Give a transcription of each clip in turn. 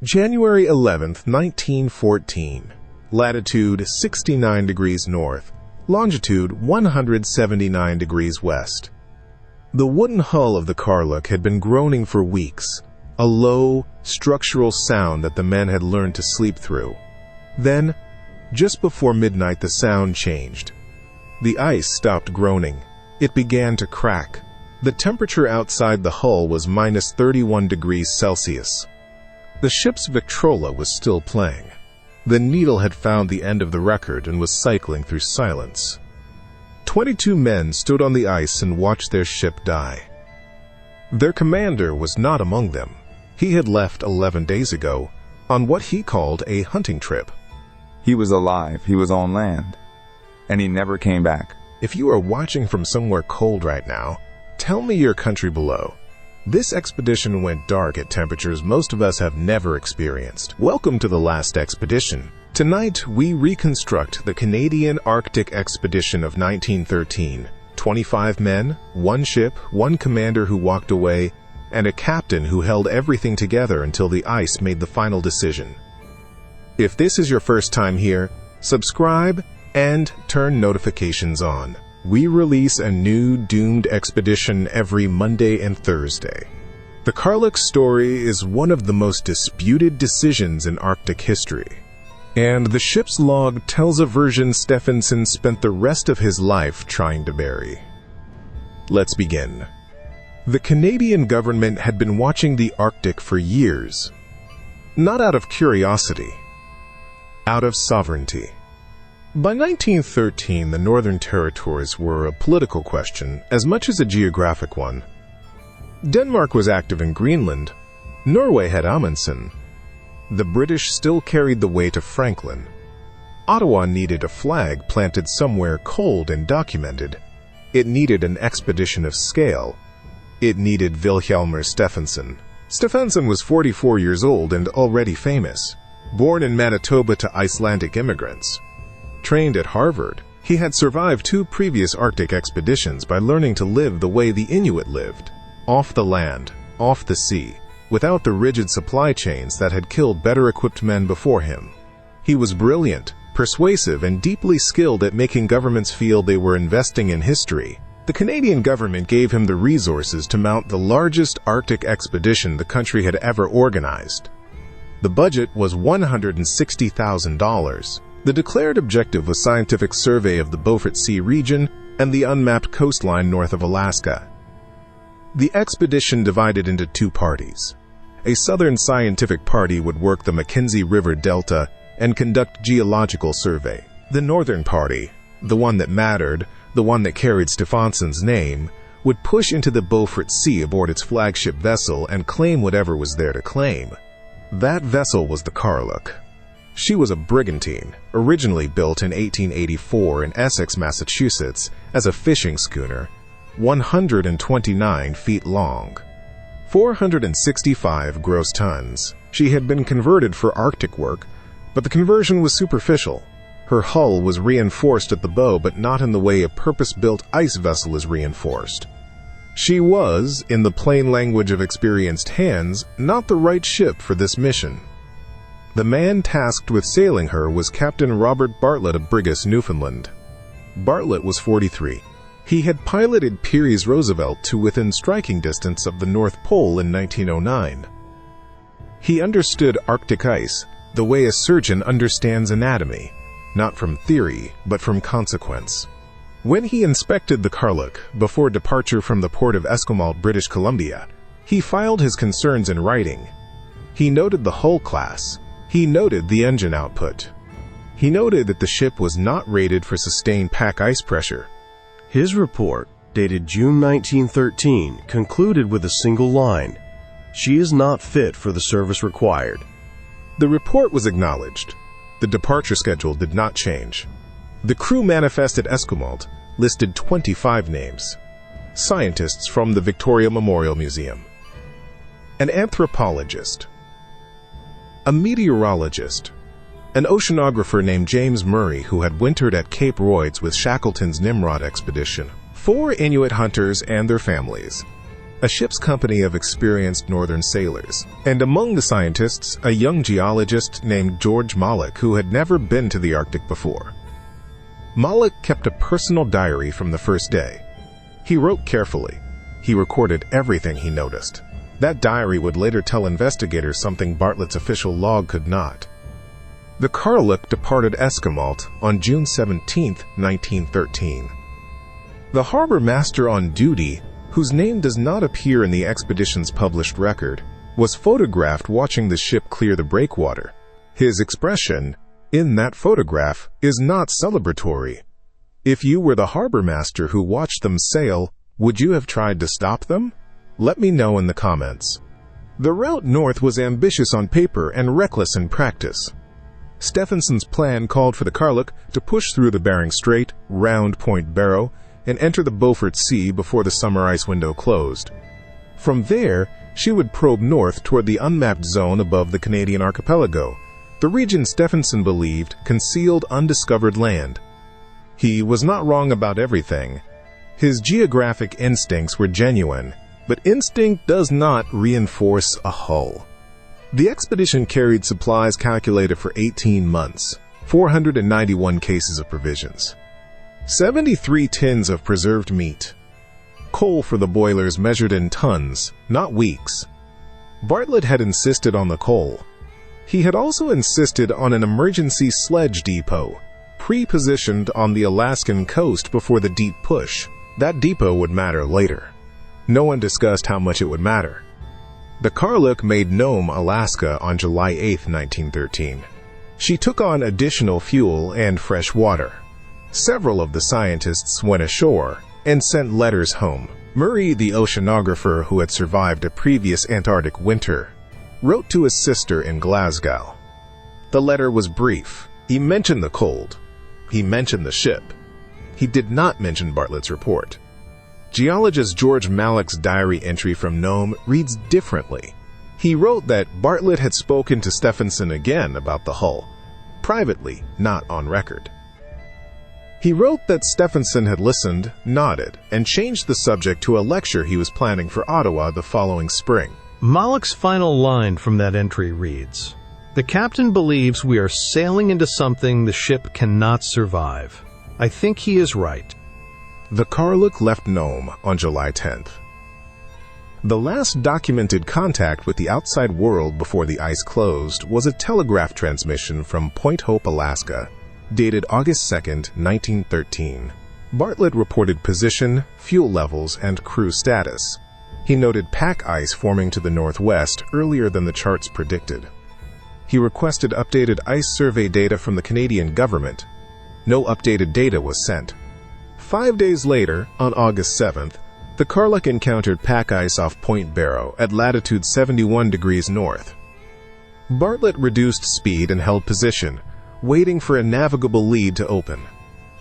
January 11th, 1914. Latitude 69 degrees north, longitude 179 degrees west. The wooden hull of the Karluk had been groaning for weeks, a low, structural sound that the men had learned to sleep through. Then, just before midnight, the sound changed. The ice stopped groaning. It began to crack. The temperature outside the hull was minus 31 degrees Celsius. The ship's Victrola was still playing. The needle had found the end of the record and was cycling through silence. 22 men stood on the ice and watched their ship die. Their commander was not among them. He had left 11 days ago on what he called a hunting trip. He was alive, he was on land, and he never came back. If you are watching from somewhere cold right now, tell me your country below. This expedition went dark at temperatures most of us have never experienced. Welcome to the last expedition. Tonight, we reconstruct the Canadian Arctic expedition of 1913. 25 men, one ship, one commander who walked away, and a captain who held everything together until the ice made the final decision. If this is your first time here, subscribe and turn notifications on. We release a new doomed expedition every Monday and Thursday. The Karluk story is one of the most disputed decisions in Arctic history, and the ship's log tells a version Stefansson spent the rest of his life trying to bury. Let's begin. The Canadian government had been watching the Arctic for years, not out of curiosity, out of sovereignty. By 1913, the Northern Territories were a political question as much as a geographic one. Denmark was active in Greenland. Norway had Amundsen. The British still carried the weight of Franklin. Ottawa needed a flag planted somewhere cold and documented. It needed an expedition of scale. It needed Vilhjalmur Stefansson. Stefansson was 44 years old and already famous. Born in Manitoba to Icelandic immigrants. Trained at Harvard, he had survived 2 previous Arctic expeditions by learning to live the way the Inuit lived, off the land, off the sea, without the rigid supply chains that had killed better-equipped men before him. He was brilliant, persuasive, and deeply skilled at making governments feel they were investing in history. The Canadian government gave him the resources to mount the largest Arctic expedition the country had ever organized. The budget was $160,000. The declared objective was scientific survey of the Beaufort Sea region and the unmapped coastline north of Alaska. The expedition divided into 2 parties. A southern scientific party would work the Mackenzie River Delta and conduct geological survey. The northern party, the one that mattered, the one that carried Stefansson's name, would push into the Beaufort Sea aboard its flagship vessel and claim whatever was there to claim. That vessel was the Karluk. She was a brigantine, originally built in 1884 in Essex, Massachusetts, as a fishing schooner, 129 feet long, 465 gross tons. She had been converted for Arctic work, but the conversion was superficial. Her hull was reinforced at the bow, but not in the way a purpose-built ice vessel is reinforced. She was, in the plain language of experienced hands, not the right ship for this mission. The man tasked with sailing her was Captain Robert Bartlett of Brigus, Newfoundland. Bartlett was 43. He had piloted Peary's Roosevelt to within striking distance of the North Pole in 1909. He understood Arctic ice the way a surgeon understands anatomy, not from theory, but from consequence. When he inspected the Karluk before departure from the port of Esquimalt, British Columbia, he filed his concerns in writing. He noted the hull class. He noted the engine output. He noted that the ship was not rated for sustained pack ice pressure. His report, dated June 1913, concluded with a single line: "She is not fit for the service required." The report was acknowledged. The departure schedule did not change. The crew manifest at Esquimalt listed 25 names. Scientists from the Victoria Memorial Museum. An anthropologist. A meteorologist. An oceanographer named James Murray who had wintered at Cape Royds with Shackleton's Nimrod expedition. 4 Inuit hunters and their families. a ship's company of experienced northern sailors, and among the scientists, a young geologist named George Malloch who had never been to the Arctic before. Malloch kept a personal diary from the first day. He wrote carefully. He recorded everything he noticed. That diary would later tell investigators something Bartlett's official log could not. The Karluk departed Esquimalt on June 17, 1913. The harbor master on duty, whose name does not appear in the expedition's published record, was photographed watching the ship clear the breakwater. His expression, in that photograph, is not celebratory. If you were the harbor master who watched them sail, would you have tried to stop them? Let me know in the comments. The route north was ambitious on paper and reckless in practice. Stefansson's plan called for the Karluk to push through the Bering Strait, round Point Barrow, and enter the Beaufort Sea before the summer ice window closed. From there, she would probe north toward the unmapped zone above the Canadian archipelago, the region Stefansson believed concealed undiscovered land. He was not wrong about everything. His geographic instincts were genuine, but instinct does not reinforce a hull. The expedition carried supplies calculated for 18 months, 491 cases of provisions, 73 tins of preserved meat, coal for the boilers measured in tons, not weeks. Bartlett had insisted on the coal. He had also insisted on an emergency sledge depot, pre-positioned on the Alaskan coast before the deep push. That depot would matter later. No one discussed how much it would matter. The Karluk made Nome, Alaska on July 8, 1913. She took on additional fuel and fresh water. Several of the scientists went ashore and sent letters home. Murray, the oceanographer who had survived a previous Antarctic winter, wrote to his sister in Glasgow. The letter was brief. He mentioned the cold. He mentioned the ship. He did not mention Bartlett's report. Geologist George Malloch's diary entry from Nome reads differently. He wrote that Bartlett had spoken to Stefansson again about the hull, privately, not on record. He wrote that Stefansson had listened, nodded, and changed the subject to a lecture he was planning for Ottawa the following spring. Malloch's final line from that entry reads, "The captain believes we are sailing into something the ship cannot survive. I think he is right." The Karluk left Nome on July 10th. The last documented contact with the outside world before the ice closed was a telegraph transmission from Point Hope, Alaska, dated August 2, 1913. Bartlett reported position, fuel levels, and crew status. He noted pack ice forming to the northwest earlier than the charts predicted. He requested updated ice survey data from the Canadian government. No updated data was sent. 5 days later, on August 7th, the Karluk encountered pack ice off Point Barrow at latitude 71 degrees north. Bartlett reduced speed and held position, waiting for a navigable lead to open.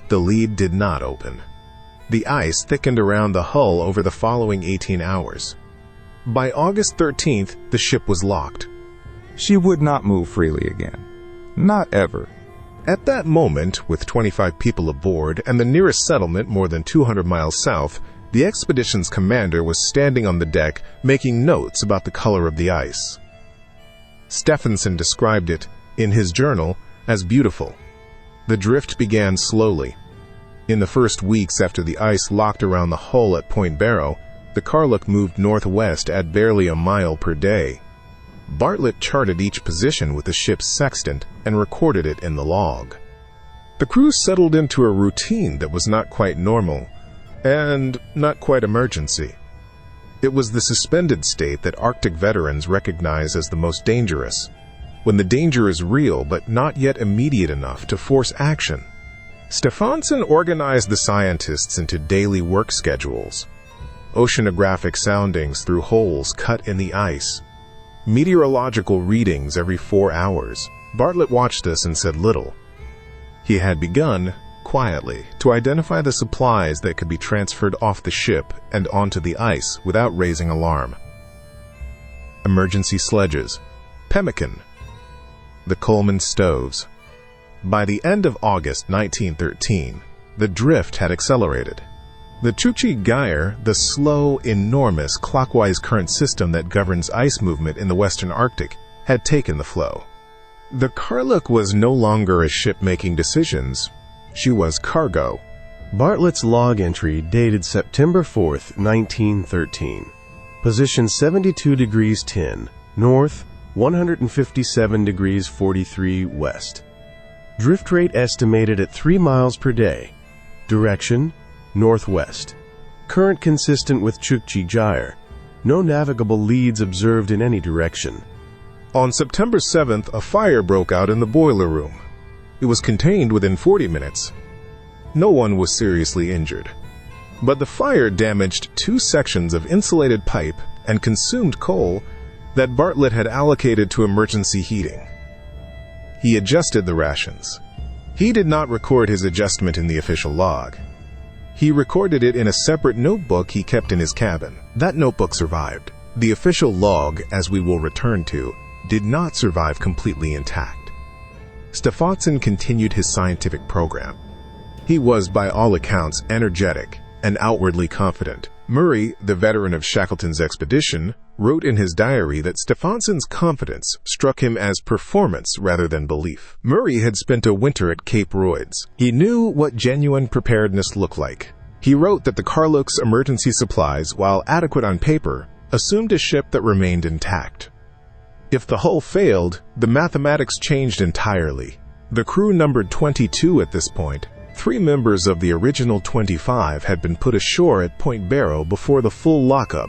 The lead did not open. The ice thickened around the hull over the following 18 hours. By August 13th, the ship was locked. She would not move freely again. Not ever. At that moment, with 25 people aboard and the nearest settlement more than 200 miles south, the expedition's commander was standing on the deck making notes about the color of the ice. Stefansson described it, in his journal, as beautiful. The drift began slowly. In the first weeks after the ice locked around the hull at Point Barrow, the Karluk moved northwest at barely a mile per day. Bartlett charted each position with the ship's sextant and recorded it in the log. The crew settled into a routine that was not quite normal, and not quite emergency. It was the suspended state that Arctic veterans recognize as the most dangerous, when the danger is real but not yet immediate enough to force action. Stefansson organized the scientists into daily work schedules. Oceanographic soundings through holes cut in the ice. Meteorological readings every 4 hours. Bartlett watched this and said little. He had begun, quietly, to identify the supplies that could be transferred off the ship and onto the ice without raising alarm. Emergency sledges, pemmican, the Coleman stoves. By the end of August 1913, the drift had accelerated. The Chukchi Gyre, the slow, enormous, clockwise current system that governs ice movement in the western Arctic, had taken the flow. The Karluk was no longer a ship making decisions. She was cargo. Bartlett's log entry dated September 4th, 1913. Position 72 degrees 10, north, 157 degrees 43 west. Drift rate estimated at 3 miles per day. Direction, northwest. Current consistent with Chukchi Gyre. No navigable leads observed in any direction. On September 7th, a fire broke out in the boiler room. It was contained within 40 minutes. No one was seriously injured. But the fire damaged 2 sections of insulated pipe and consumed coal that Bartlett had allocated to emergency heating. He adjusted the rations. He did not record his adjustment in the official log. He recorded it in a separate notebook he kept in his cabin. That notebook survived. The official log, as we will return to, did not survive completely intact. Stefansson continued his scientific program. He was, by all accounts, energetic and outwardly confident. Murray, the veteran of Shackleton's expedition, wrote in his diary that Stefansson's confidence struck him as performance rather than belief. Murray had spent a winter at Cape Royds. He knew what genuine preparedness looked like. He wrote that the Karluk's emergency supplies, while adequate on paper, assumed a ship that remained intact. If the hull failed, the mathematics changed entirely. The crew numbered 22 at this point. 3 members of the original 25 had been put ashore at Point Barrow before the full lockup,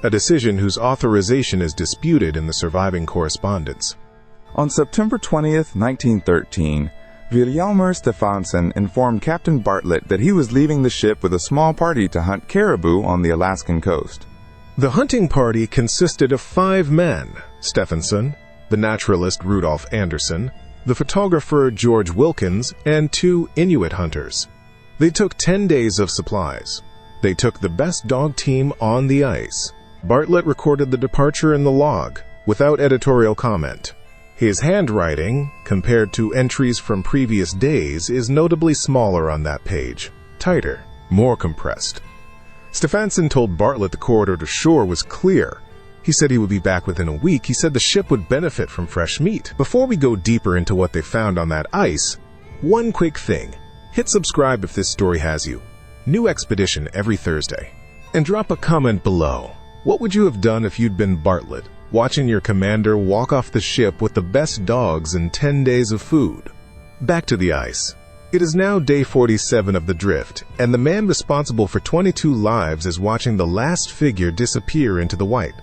a decision whose authorization is disputed in the surviving correspondence. On September 20th, 1913, Vilhjalmur Stefansson informed Captain Bartlett that he was leaving the ship with a small party to hunt caribou on the Alaskan coast. The hunting party consisted of 5 men: Stefansson, the naturalist Rudolf Anderson, the photographer George Wilkins, and 2 Inuit hunters. They took 10 days of supplies. They took the best dog team on the ice. Bartlett recorded the departure in the log, without editorial comment. His handwriting, compared to entries from previous days, is notably smaller on that page, tighter, more compressed. Stefansson told Bartlett the corridor to shore was clear. He said he would be back within a week. He said the ship would benefit from fresh meat. Before we go deeper into what they found on that ice, one quick thing. Hit subscribe if this story has you. New expedition every Thursday. And drop a comment below. What would you have done if you'd been Bartlett, watching your commander walk off the ship with the best dogs and 10 days of food? Back to the ice. It is now day 47 of the drift, and the man responsible for 22 lives is watching the last figure disappear into the white.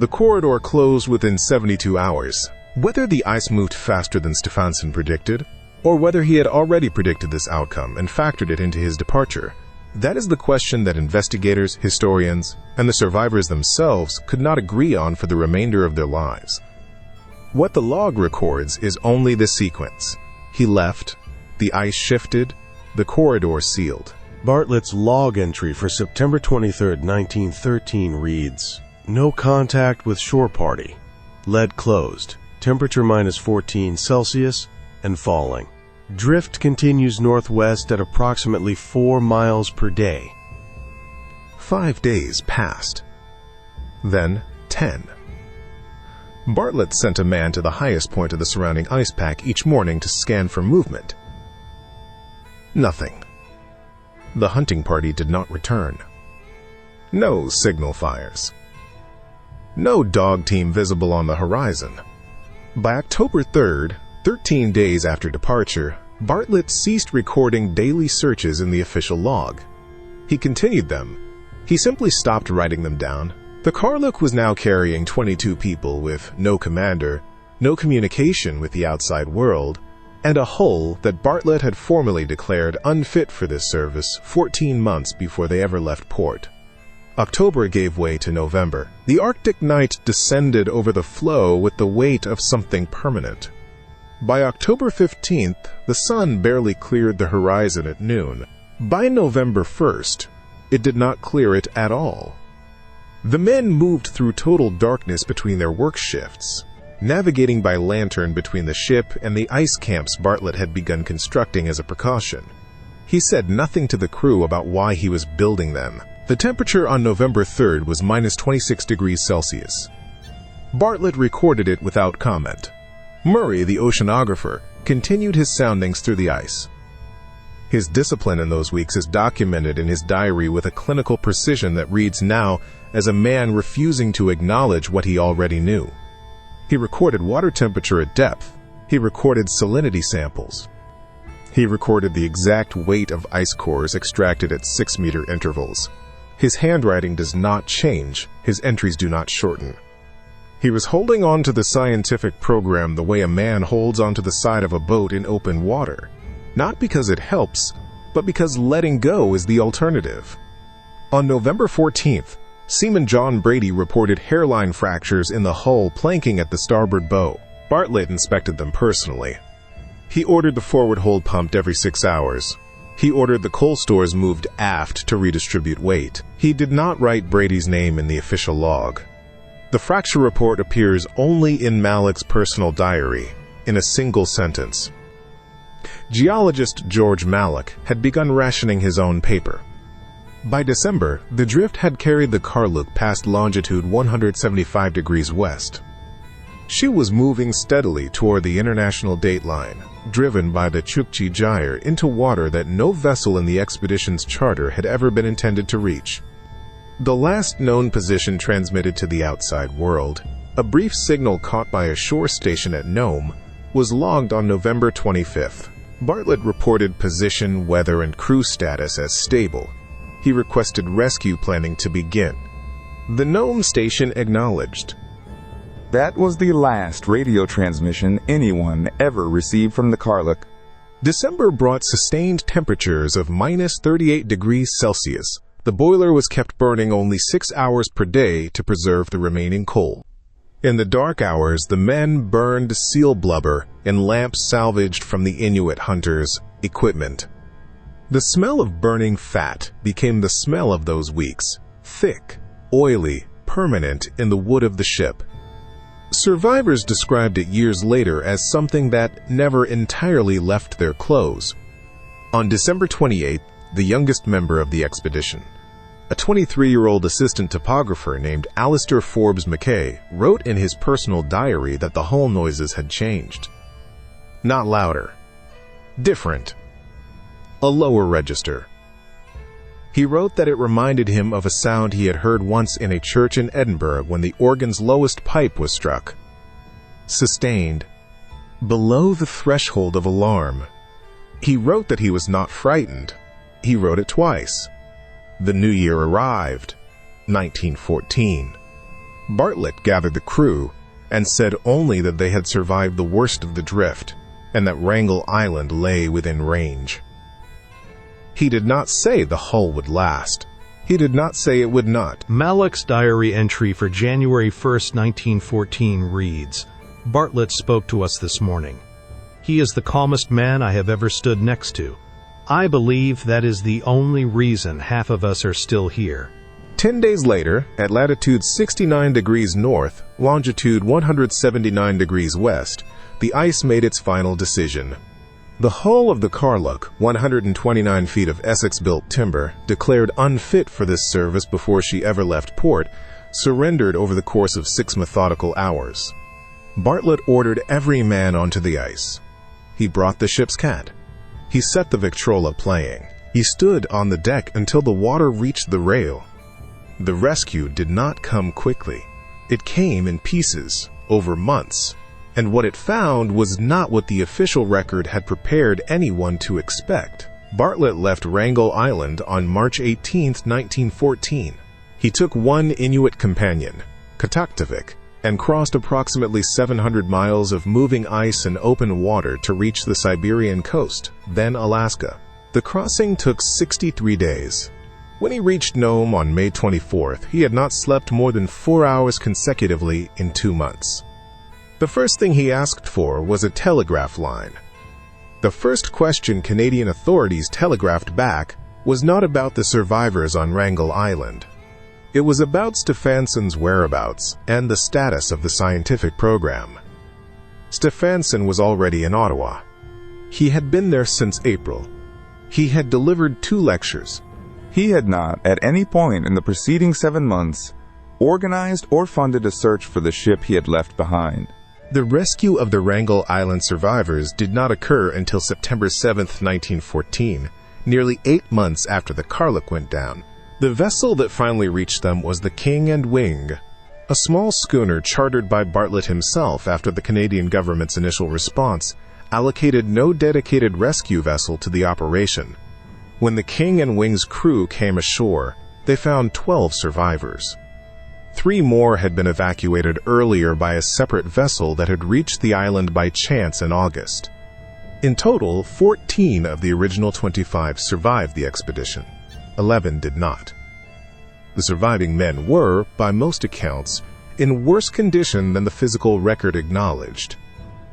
The corridor closed within 72 hours. Whether the ice moved faster than Stefansson predicted, or whether he had already predicted this outcome and factored it into his departure, that is the question that investigators, historians, and the survivors themselves could not agree on for the remainder of their lives. What the log records is only the sequence. He left, the ice shifted, the corridor sealed. Bartlett's log entry for September 23, 1913 reads, "No contact with shore party. Lead closed. Temperature -14 Celsius and falling. Drift continues northwest at approximately 4 miles per day." 5 days passed. Then 10. Bartlett sent a man to the highest point of the surrounding ice pack each morning to scan for movement. Nothing. The hunting party did not return. No signal fires. No dog team visible on the horizon. By October 3rd, 13 days after departure, Bartlett ceased recording daily searches in the official log. He continued them. He simply stopped writing them down. The Karluk was now carrying 22 people with no commander, no communication with the outside world, and a hull that Bartlett had formally declared unfit for this service 14 months before they ever left port. October gave way to November. The Arctic night descended over the floe with the weight of something permanent. By October 15th, the sun barely cleared the horizon at noon. By November 1st, it did not clear it at all. The men moved through total darkness between their work shifts, navigating by lantern between the ship and the ice camps Bartlett had begun constructing as a precaution. He said nothing to the crew about why he was building them. The temperature on November 3rd was minus 26 degrees Celsius. Bartlett recorded it without comment. Murray, the oceanographer, continued his soundings through the ice. His discipline in those weeks is documented in his diary with a clinical precision that reads now as a man refusing to acknowledge what he already knew. He recorded water temperature at depth. He recorded salinity samples. He recorded the exact weight of ice cores extracted at 6-meter intervals. His handwriting does not change. His entries do not shorten. He was holding on to the scientific program the way a man holds onto the side of a boat in open water. Not because it helps, but because letting go is the alternative. On November 14th, Seaman John Brady reported hairline fractures in the hull planking at the starboard bow. Bartlett inspected them personally. He ordered the forward hold pumped every 6 hours. He ordered the coal stores moved aft to redistribute weight. He did not write Brady's name in the official log. The fracture report appears only in Malek's personal diary, in a single sentence. Geologist George Malek had begun rationing his own paper. By December, the drift had carried the Karluk past longitude 175 degrees west. She was moving steadily toward the international dateline, driven by the Chukchi Gyre into water that no vessel in the expedition's charter had ever been intended to reach. The last known position transmitted to the outside world, a brief signal caught by a shore station at Nome, was logged on November 25th. Bartlett reported position, weather, and crew status as stable. He requested rescue planning to begin. The Nome station acknowledged. That was the last radio transmission anyone ever received from the Karluk. December brought sustained temperatures of minus 38 degrees Celsius. The boiler was kept burning only 6 hours per day to preserve the remaining coal. In the dark hours, the men burned seal blubber in lamps salvaged from the Inuit hunters' equipment. The smell of burning fat became the smell of those weeks, thick, oily, permanent in the wood of the ship. Survivors described it years later as something that never entirely left their clothes. On December 28th, the youngest member of the expedition, a 23-year-old assistant topographer named Alistair Forbes McKay, wrote in his personal diary that the hull noises had changed. Not louder. Different. A lower register. He wrote that it reminded him of a sound he had heard once in a church in Edinburgh when the organ's lowest pipe was struck. Sustained. Below the threshold of alarm. He wrote that he was not frightened. He wrote it twice. The new year arrived, 1914. Bartlett gathered the crew and said only that they had survived the worst of the drift and that Wrangel Island lay within range. He did not say the hull would last. He did not say it would not. Malek's diary entry for January 1st, 1914 reads, "Bartlett spoke to us this morning. He is the calmest man I have ever stood next to. I believe that is the only reason half of us are still here." 10 days later, at latitude 69 degrees north, longitude 179 degrees west, the ice made its final decision. The hull of the Karluk, 129 feet of Essex-built timber, declared unfit for this service before she ever left port, surrendered over the course of 6 methodical hours. Bartlett ordered every man onto the ice. He brought the ship's cat. He set the Victrola playing. He stood on the deck until the water reached the rail. The rescue did not come quickly. It came in pieces, over months, and what it found was not what the official record had prepared anyone to expect. Bartlett left Wrangel Island on March 18, 1914. He took one Inuit companion, Kataktovik, and crossed approximately 700 miles of moving ice and open water to reach the Siberian coast, then Alaska. The crossing took 63 days. When he reached Nome on May 24th, he had not slept more than 4 hours consecutively in 2 months. The first thing he asked for was a telegraph line. The first question Canadian authorities telegraphed back was not about the survivors on Wrangel Island. It was about Stefansson's whereabouts and the status of the scientific program. Stefansson was already in Ottawa. He had been there since April. He had delivered 2 lectures. He had not, at any point in the preceding 7 months, organized or funded a search for the ship he had left behind. The rescue of the Wrangel Island survivors did not occur until September 7, 1914, nearly 8 months after the Karluk went down. The vessel that finally reached them was the King and Wing, a small schooner chartered by Bartlett himself after the Canadian government's initial response allocated no dedicated rescue vessel to the operation. When the King and Wing's crew came ashore, they found 12 survivors. 3 more had been evacuated earlier by a separate vessel that had reached the island by chance in August. In total, 14 of the original 25 survived the expedition. 11 did not. The surviving men were, by most accounts, in worse condition than the physical record acknowledged.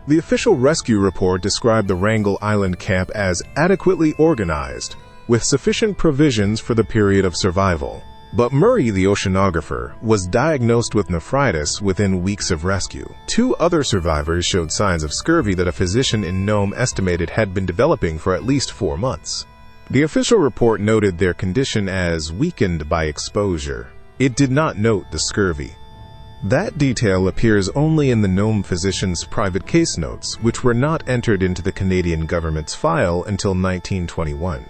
The official rescue report described the Wrangel Island camp as adequately organized, with sufficient provisions for the period of survival. But Murray, the oceanographer, was diagnosed with nephritis within weeks of rescue. 2 other survivors showed signs of scurvy that a physician in Nome estimated had been developing for at least 4 months. The official report noted their condition as weakened by exposure. It did not note the scurvy. That detail appears only in the Nome physician's private case notes, which were not entered into the Canadian government's file until 1921.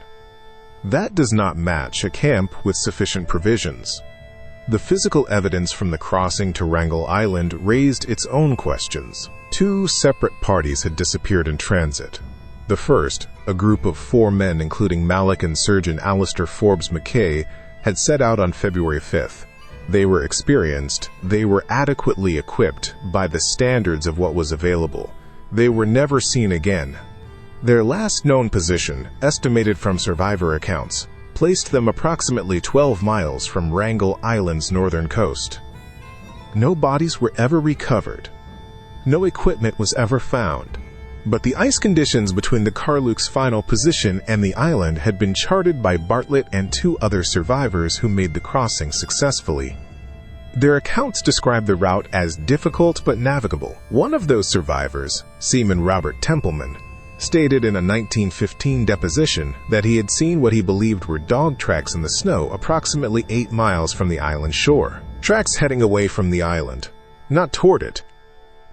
That does not match a camp with sufficient provisions. The physical evidence from the crossing to Wrangel Island raised its own questions. 2 separate parties had disappeared in transit. The first, a group of 4 men including Malek and Surgeon Alistair Forbes Mackay, had set out on February 5th. They were experienced, they were adequately equipped by the standards of what was available. They were never seen again. Their last known position, estimated from survivor accounts, placed them approximately 12 miles from Wrangel Island's northern coast. No bodies were ever recovered. No equipment was ever found. But the ice conditions between the Karluk's final position and the island had been charted by Bartlett and 2 other survivors who made the crossing successfully. Their accounts describe the route as difficult but navigable. One of those survivors, Seaman Robert Templeman, stated in a 1915 deposition that he had seen what he believed were dog tracks in the snow approximately 8 miles from the island shore. Tracks heading away from the island, not toward it.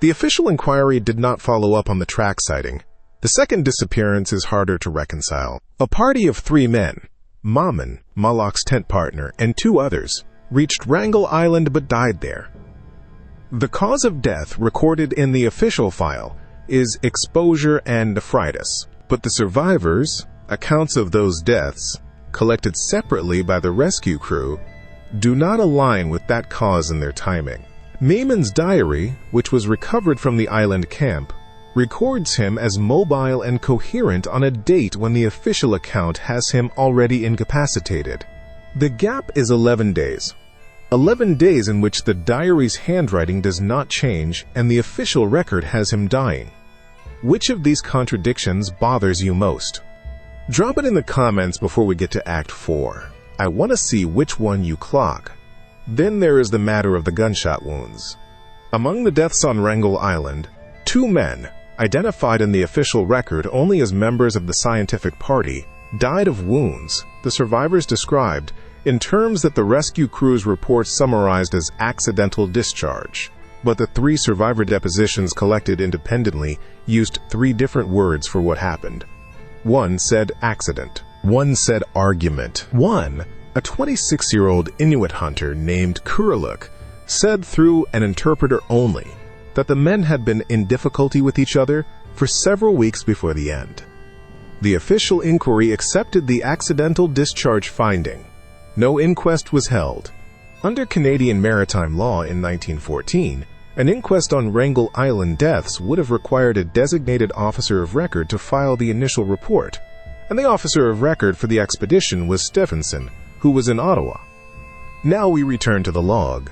The official inquiry did not follow up on the track sighting. The second disappearance is harder to reconcile. A party of 3 men, Maman, Malak's tent partner, and 2 others, reached Wrangel Island but died there. The cause of death recorded in the official file is exposure and nephritis, but the survivors' accounts of those deaths, collected separately by the rescue crew, do not align with that cause in their timing. Maman's diary, which was recovered from the island camp, records him as mobile and coherent on a date when the official account has him already incapacitated. The gap is 11 days. 11 days in which the diary's handwriting does not change and the official record has him dying. Which of these contradictions bothers you most? Drop it in the comments before we get to Act 4. I want to see which one you clock. Then there is the matter of the gunshot wounds. Among the deaths on Wrangel Island, 2 men, identified in the official record only as members of the scientific party, died of wounds the survivors described in terms that the rescue crew's report summarized as accidental discharge. But the 3 survivor depositions collected independently used 3 different words for what happened. One said accident. One said argument. One, a 26-year-old Inuit hunter named Karluk, said through an interpreter only that the men had been in difficulty with each other for several weeks before the end. The official inquiry accepted the accidental discharge finding. No inquest was held. Under Canadian maritime law in 1914, an inquest on Wrangel Island deaths would have required a designated officer of record to file the initial report, and the officer of record for the expedition was Stefansson, who was in Ottawa. Now we return to the log.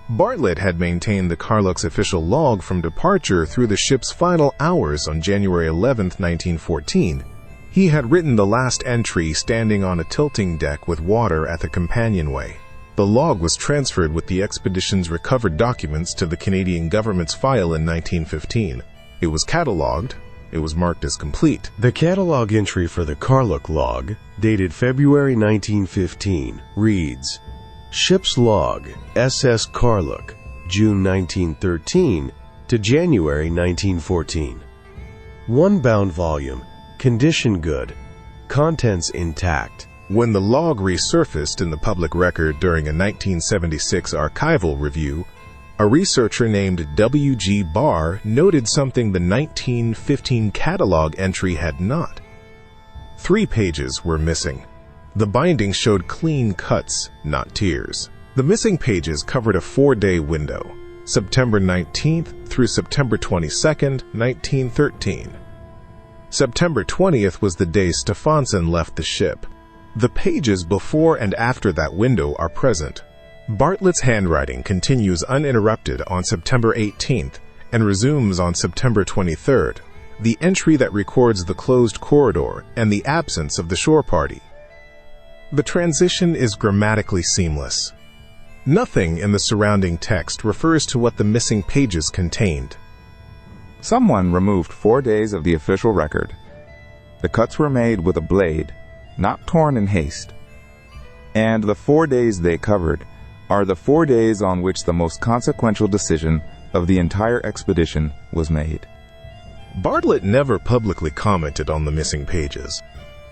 Bartlett had maintained the Karluk's official log from departure through the ship's final hours on January 11, 1914. He had written the last entry standing on a tilting deck with water at the companionway. The log was transferred with the expedition's recovered documents to the Canadian government's file in 1915. It was catalogued, it was marked as complete. The catalog entry for the Karluk log, dated February 1915, reads, Ship's log, SS Karluk, June 1913 to January 1914. One bound volume, condition good, contents intact. When the log resurfaced in the public record during a 1976 archival review, a researcher named W.G. Barr noted something the 1915 catalog entry had not. 3 pages were missing. The binding showed clean cuts, not tears. The missing pages covered a 4-day window, September 19th through September 22nd, 1913. September 20th was the day Stefansson left the ship. The pages before and after that window are present. Bartlett's handwriting continues uninterrupted on September 18th and resumes on September 23rd, the entry that records the closed corridor and the absence of the shore party. The transition is grammatically seamless. Nothing in the surrounding text refers to what the missing pages contained. Someone removed 4 days of the official record. The cuts were made with a blade, not torn in haste. And the 4 days they covered are the 4 days on which the most consequential decision of the entire expedition was made. Bartlett never publicly commented on the missing pages.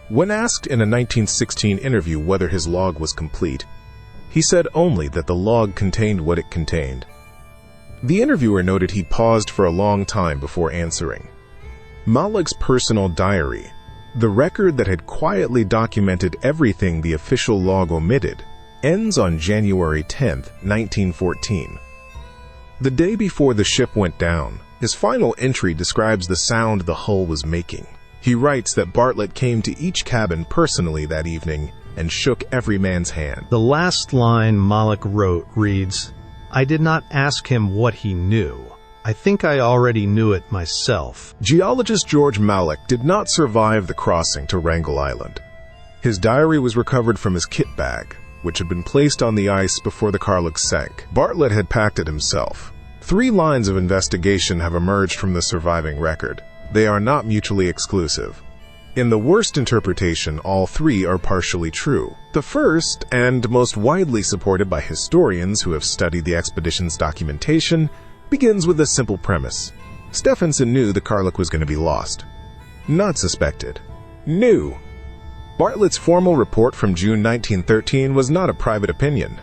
When asked in a 1916 interview whether his log was complete, he said only that the log contained what it contained. The interviewer noted he paused for a long time before answering. Malek's personal diary, the record that had quietly documented everything the official log omitted, ends on January 10, 1914. The day before the ship went down, his final entry describes the sound the hull was making. He writes that Bartlett came to each cabin personally that evening and shook every man's hand. The last line Malek wrote reads, I did not ask him what he knew. I think I already knew it myself. Geologist George Malek did not survive the crossing to Wrangel Island. His diary was recovered from his kit bag, which had been placed on the ice before the Karluk sank. Bartlett had packed it himself. 3 lines of investigation have emerged from the surviving record. They are not mutually exclusive. In the worst interpretation, all 3 are partially true. The first, and most widely supported by historians who have studied the expedition's documentation, begins with a simple premise. Stefansson knew the Karluk was going to be lost. Not suspected. Knew. Bartlett's formal report from June 1913 was not a private opinion.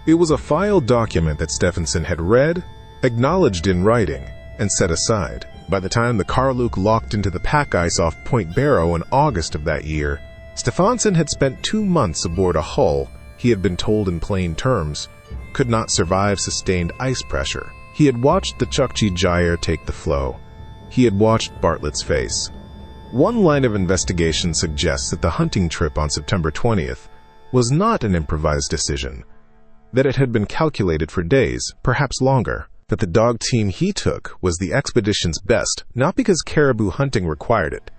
It was a filed document that Stefansson had read, acknowledged in writing, and set aside. By the time the Karluk locked into the pack ice off Point Barrow in August of that year, Stefansson had spent 2 months aboard a hull he had been told in plain terms could not survive sustained ice pressure. He had watched the Chukchi gyre take the flow. He had watched Bartlett's face. One line of investigation suggests that the hunting trip on September 20th was not an improvised decision, that it had been calculated for days, perhaps longer, that the dog team he took was the expedition's best, not because caribou hunting required it,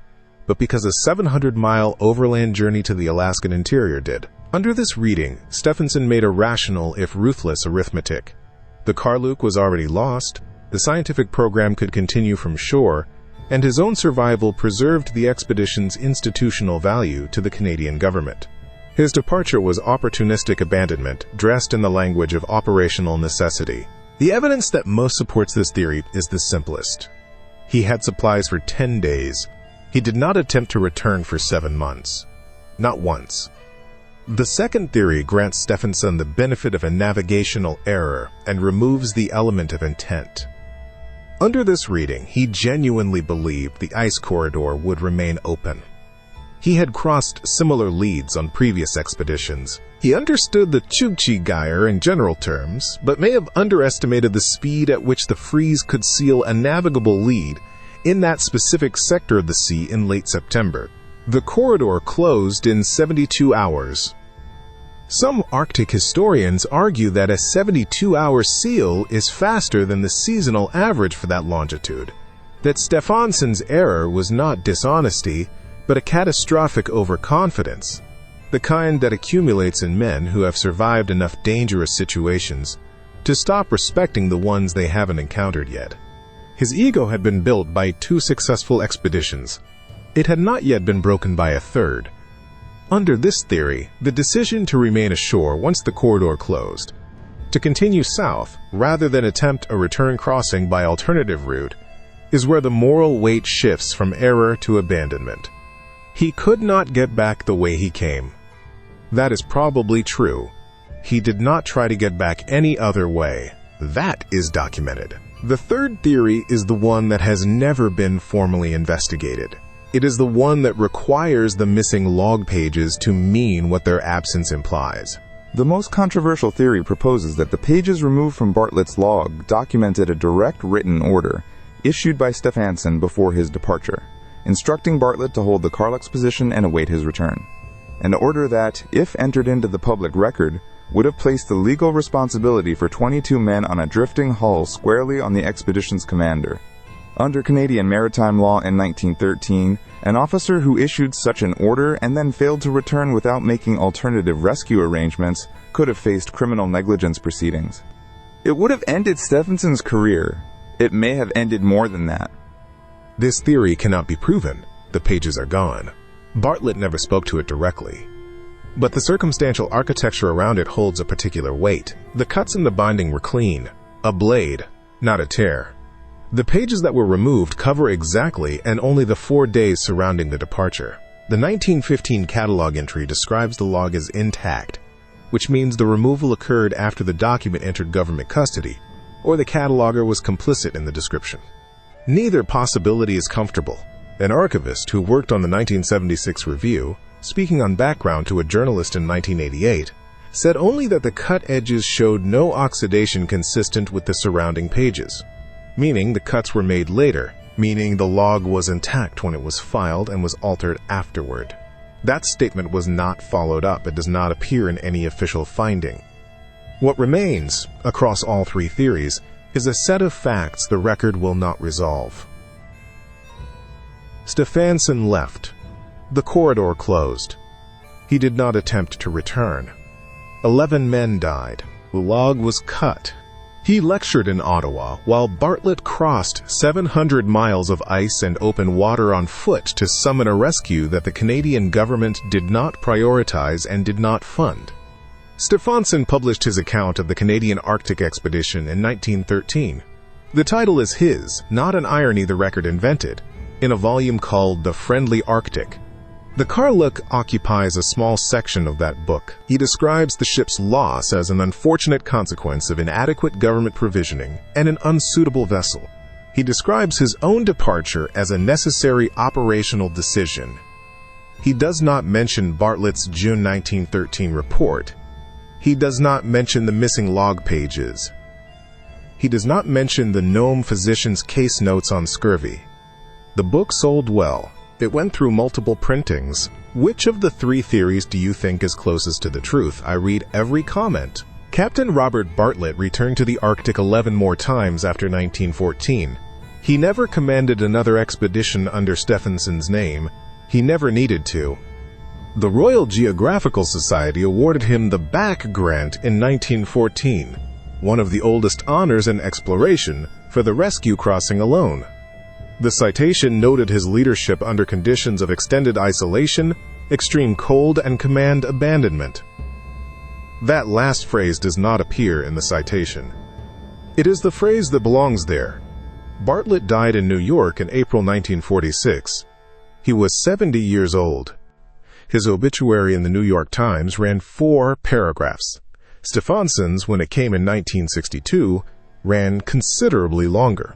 but because a 700-mile overland journey to the Alaskan interior did. Under this reading, Stefansson made a rational, if ruthless, arithmetic. The Karluk was already lost, the scientific program could continue from shore, and his own survival preserved the expedition's institutional value to the Canadian government. His departure was opportunistic abandonment, dressed in the language of operational necessity. The evidence that most supports this theory is the simplest. He had supplies for 10 days. He did not attempt to return for 7 months. Not once. The second theory grants Stefansson the benefit of a navigational error and removes the element of intent. Under this reading, he genuinely believed the ice corridor would remain open. He had crossed similar leads on previous expeditions. He understood the Chukchi gyre in general terms, but may have underestimated the speed at which the freeze could seal a navigable lead in that specific sector of the sea in late September. The corridor closed in 72 hours. Some Arctic historians argue that a 72-hour seal is faster than the seasonal average for that longitude, that Stefansson's error was not dishonesty, but a catastrophic overconfidence, the kind that accumulates in men who have survived enough dangerous situations to stop respecting the ones they haven't encountered yet. His ego had been built by 2 successful expeditions. It had not yet been broken by a third. Under this theory, the decision to remain ashore once the corridor closed, to continue south rather than attempt a return crossing by alternative route, is where the moral weight shifts from error to abandonment. He could not get back the way he came. That is probably true. He did not try to get back any other way. That is documented. The third theory is the one that has never been formally investigated. It is the one that requires the missing log pages to mean what their absence implies. The most controversial theory proposes that the pages removed from Bartlett's log documented a direct written order issued by Stefansson before his departure, instructing Bartlett to hold the Karluk's position and await his return. An order that, if entered into the public record, would have placed the legal responsibility for 22 men on a drifting hull squarely on the expedition's commander. Under Canadian maritime law in 1913, an officer who issued such an order and then failed to return without making alternative rescue arrangements could have faced criminal negligence proceedings. It would have ended Stefansson's career. It may have ended more than that. This theory cannot be proven. The pages are gone. Bartlett never spoke to it directly. But the circumstantial architecture around it holds a particular weight. The cuts in the binding were clean. A blade, not a tear. The pages that were removed cover exactly and only the 4 days surrounding the departure. The 1915 catalog entry describes the log as intact, which means the removal occurred after the document entered government custody, or the cataloger was complicit in the description. Neither possibility is comfortable. An archivist who worked on the 1976 review, speaking on background to a journalist in 1988, said only that the cut edges showed no oxidation consistent with the surrounding pages, meaning the cuts were made later, meaning the log was intact when it was filed and was altered afterward. That statement was not followed up. It does not appear in any official finding. What remains, across all 3 theories, is a set of facts the record will not resolve. Stefansson left. The corridor closed. He did not attempt to return. 11 men died. The log was cut. He lectured in Ottawa while Bartlett crossed 700 miles of ice and open water on foot to summon a rescue that the Canadian government did not prioritize and did not fund. Stefansson published his account of the Canadian Arctic expedition in 1913. The title is his, not an irony the record invented, in a volume called The Friendly Arctic. The Karluk occupies a small section of that book. He describes the ship's loss as an unfortunate consequence of inadequate government provisioning and an unsuitable vessel. He describes his own departure as a necessary operational decision. He does not mention Bartlett's June 1913 report. He does not mention the missing log pages. He does not mention the Nome physician's case notes on scurvy. The book sold well. It went through multiple printings. Which of the 3 theories do you think is closest to the truth? I read every comment. Captain Robert Bartlett returned to the Arctic 11 more times after 1914. He never commanded another expedition under Stefansson's name. He never needed to. The Royal Geographical Society awarded him the Back Grant in 1914, one of the oldest honors in exploration, for the rescue crossing alone. The citation noted his leadership under conditions of extended isolation, extreme cold, and command abandonment. That last phrase does not appear in the citation. It is the phrase that belongs there. Bartlett died in New York in April 1946. He was 70 years old. His obituary in the New York Times ran 4 paragraphs. Stefansson's, when it came in 1962, ran considerably longer.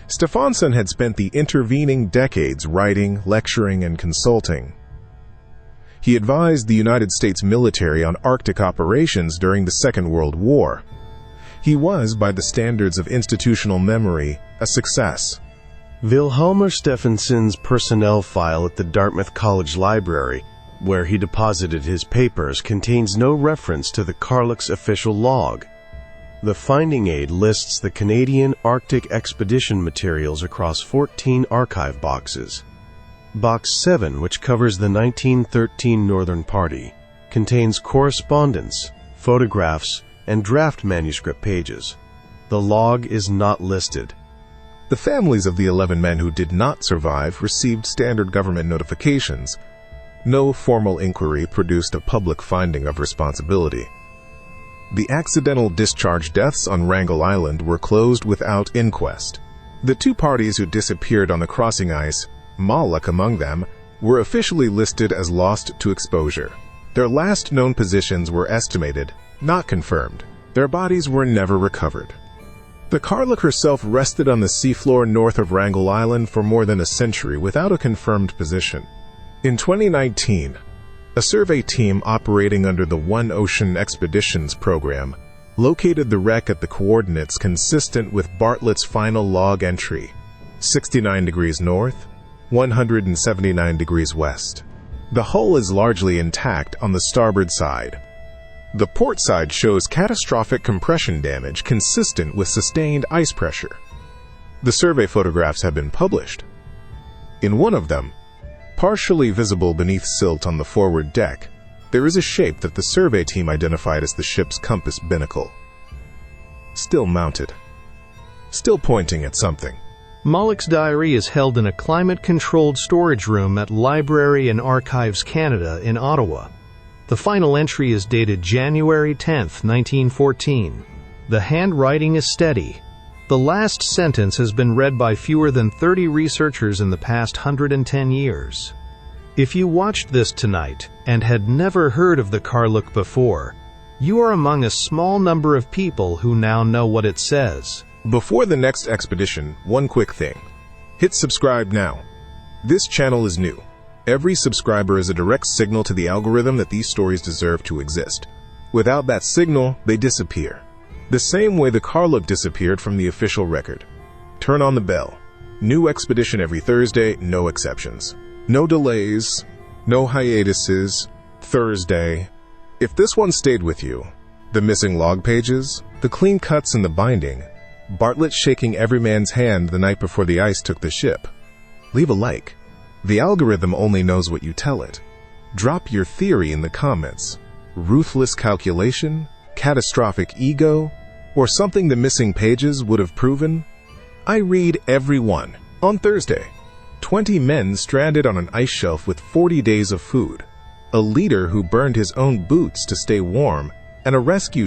Stefansson had spent the intervening decades writing, lecturing, and consulting. He advised the United States military on Arctic operations during the Second World War. He was, by the standards of institutional memory, a success. Vilhjalmur Stefansson's personnel file at the Dartmouth College Library, where he deposited his papers, contains no reference to the Karluk's official log. The finding aid lists the Canadian Arctic expedition materials across 14 archive boxes. Box 7, which covers the 1913 Northern Party, contains correspondence, photographs, and draft manuscript pages. The log is not listed. The families of the 11 men who did not survive received standard government notifications. No formal inquiry produced a public finding of responsibility. The accidental discharge deaths on Wrangel Island were closed without inquest. The two parties who disappeared on the crossing ice, Malek among them, were officially listed as lost to exposure. Their last known positions were estimated, not confirmed. Their bodies were never recovered. The Karluk herself rested on the seafloor north of Wrangel Island for more than a century without a confirmed position. In 2019, a survey team operating under the One Ocean Expeditions program located the wreck at the coordinates consistent with Bartlett's final log entry, 69 degrees north, 179 degrees west. The hull is largely intact on the starboard side. The port side shows catastrophic compression damage consistent with sustained ice pressure. The survey photographs have been published. In one of them, partially visible beneath silt on the forward deck, there is a shape that the survey team identified as the ship's compass binnacle. Still mounted. Still pointing at something. Malek's diary is held in a climate-controlled storage room at Library and Archives Canada in Ottawa. The final entry is dated January 10, 1914. The handwriting is steady. The last sentence has been read by fewer than 30 researchers in the past 110 years. If you watched this tonight and had never heard of the Karluk before, you are among a small number of people who now know what it says. Before the next expedition, one quick thing. Hit subscribe now. This channel is new. Every subscriber is a direct signal to the algorithm that these stories deserve to exist. Without that signal, they disappear. The same way the Karluk disappeared from the official record. Turn on the bell. New expedition every Thursday, no exceptions. No delays, no hiatuses, Thursday. If this one stayed with you, the missing log pages, the clean cuts in the binding, Bartlett shaking every man's hand the night before the ice took the ship, leave a like. The algorithm only knows what you tell it. Drop your theory in the comments. Ruthless calculation, catastrophic ego, or something the missing pages would have proven? I read every one. On Thursday, 20 men stranded on an ice shelf with 40 days of food, a leader who burned his own boots to stay warm, and a rescue